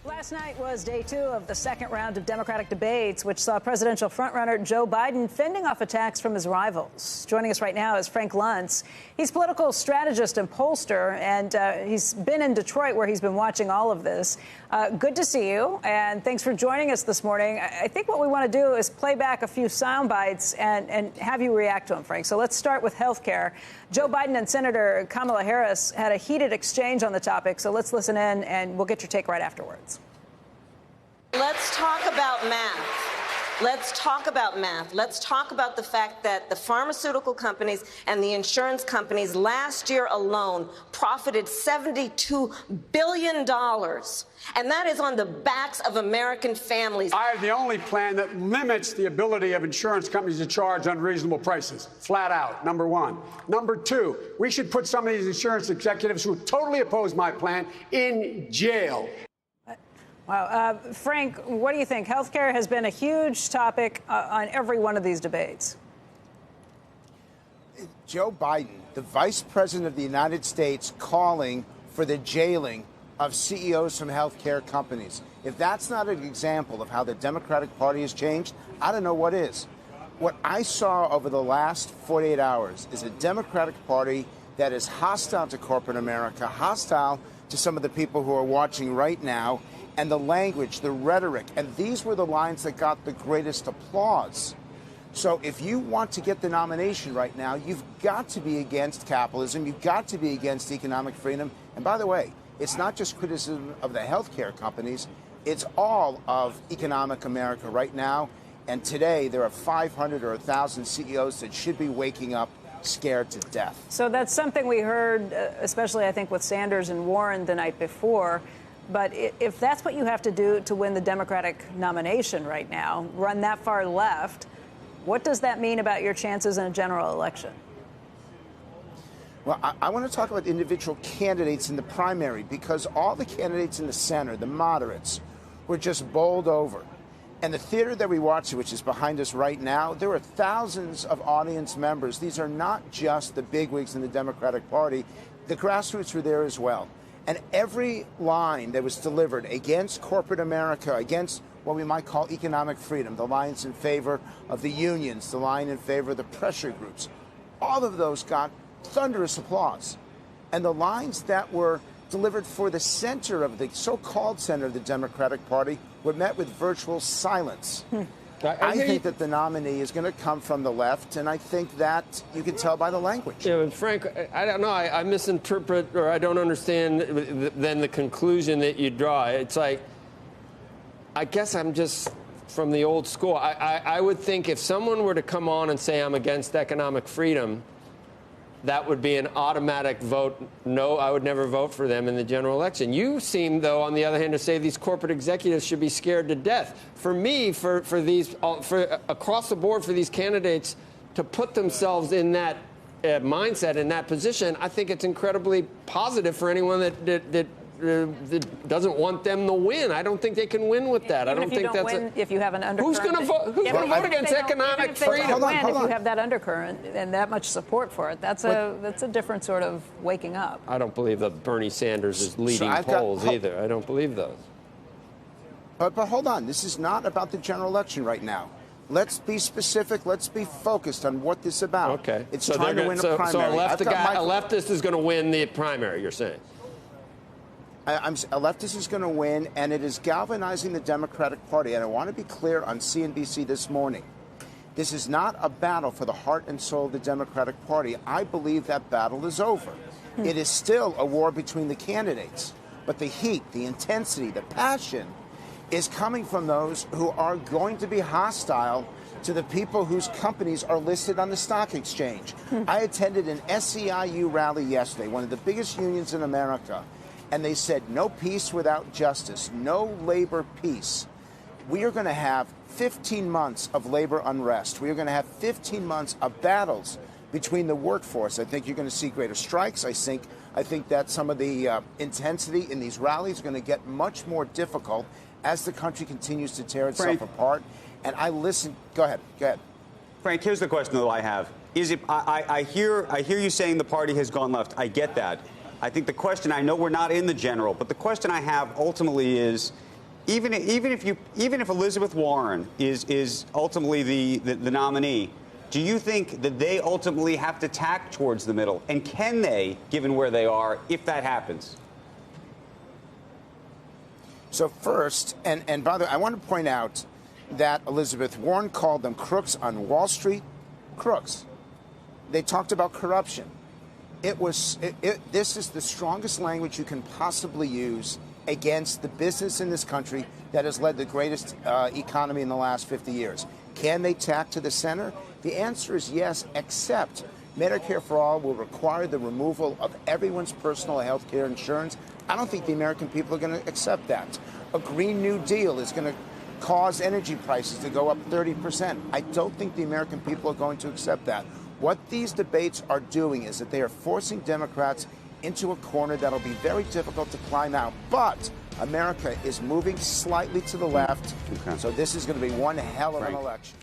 Last night was day 2 of the second round of Democratic debates, which saw presidential frontrunner Joe Biden fending off attacks from his rivals. Joining us right now is Frank Luntz. He's political strategist and pollster, and he's been in Detroit where he's been watching all of this. Good to see you, and thanks for joining us this morning. I think what we want to do is play back a few sound bites and have you react to them, Frank. So let's start with health care. Joe Biden and Senator Kamala Harris had a heated exchange on the topic, so let's listen in, and we'll get your take right afterwards. Let's talk about math. Let's talk about math. Let's talk about the fact that the pharmaceutical companies and the insurance companies last year alone profited $72 billion. And that is on the backs of American families. I have the only plan that limits the ability of insurance companies to charge unreasonable prices, flat out, number one. Number two, we should put some of these insurance executives who totally oppose my plan in jail. Wow. Frank, what do you think? Healthcare has been a huge topic on every one of these debates. Joe Biden, the vice president of the United States, calling for the jailing of CEOs from healthcare companies. If that's not an example of how the Democratic Party has changed, I don't know what is. What I saw over the last 48 hours is a Democratic Party that is hostile to corporate America, hostile to some of the people who are watching right now, and the language, the rhetoric, and these were the lines that got the greatest applause. So if you want to get the nomination right now, you've got to be against capitalism, you've got to be against economic freedom. And by the way, it's not just criticism of the healthcare companies, it's all of economic America right now. And today there are 500 or 1,000 CEOs that should be waking up scared to death. So that's something we heard, especially I think with Sanders and Warren the night before. But if that's what you have to do to win the Democratic nomination right now, run that far left, what does that mean about your chances in a general election? Well, I want to talk about individual candidates in the primary, because all the candidates in the center, the moderates, were just bowled over. And the theater that we watched, which is behind us right now, there were thousands of audience members. These are not just the bigwigs in the Democratic Party. The grassroots were there as well. And every line that was delivered against corporate America, against what we might call economic freedom, the lines in favor of the unions, the line in favor of the pressure groups, all of those got thunderous applause. And the lines that were delivered for the center of the so-called center of the Democratic Party were met with virtual silence. I think that the nominee is going to come from the left, and I think that you can tell by the language. Yeah, but Frank, I don't know. I misinterpret, or I don't understand then the conclusion that you draw. It's like, I guess I'm just from the old school. I would think if someone were to come on and say I'm against economic freedom, that would be an automatic vote. No, I would never vote for them in the general election. You seem, though, on the other hand, to say these corporate executives should be scared to death. For me, for across the board, for these candidates to put themselves in that mindset, in that position, I think it's incredibly positive for anyone that doesn't want them to win. I don't think they can win with that. Even I don't think that's win, if you have an undercurrent. Who's going to vote? Who's going to vote against economic freedom? Hold on. If you have that undercurrent and that much support for it, that's a different sort of waking up. I don't believe that Bernie Sanders is leading polls either. I don't believe those. But hold on. This is not about the general election right now. Let's be specific. Let's be focused on what this is about. Okay. It's trying to win a primary. So a leftist is going to win the primary, you're saying? A leftist is going to win, and it is galvanizing the Democratic Party. And I want to be clear on CNBC this morning. This is not a battle for the heart and soul of the Democratic Party. I believe that battle is over. It is still a war between the candidates. But the heat, the intensity, the passion is coming from those who are going to be hostile to the people whose companies are listed on the stock exchange. I attended an SEIU rally yesterday, one of the biggest unions in America. And they said, no peace without justice, no labor peace. We are going to have 15 months of labor unrest. We are going to have 15 months of battles between the workforce. I think you're going to see greater strikes. I think that some of the intensity in these rallies is going to get much more difficult as the country continues to tear itself apart. And I listen. Go ahead. Frank, here's the question that I have. Is it? I hear you saying the party has gone left. I get that. I think the question, I know we're not in the general, but the question I have ultimately is even if Elizabeth Warren is ultimately the nominee, do you think that they ultimately have to tack towards the middle? And can they, given where they are, if that happens? So first, and by the way, I want to point out that Elizabeth Warren called them crooks on Wall Street. Crooks. They talked about corruption. This is the strongest language you can possibly use against the business in this country that has led the greatest economy in the last 50 years. Can they tack to the center? The answer is yes, except Medicare for All will require the removal of everyone's personal health care insurance. I don't think the American people are going to accept that. A Green New Deal is going to cause energy prices to go up 30%. I don't think the American people are going to accept that. What these debates are doing is that they are forcing Democrats into a corner that'll be very difficult to climb out. But America is moving slightly to the left, so this is going to be one hell of an election.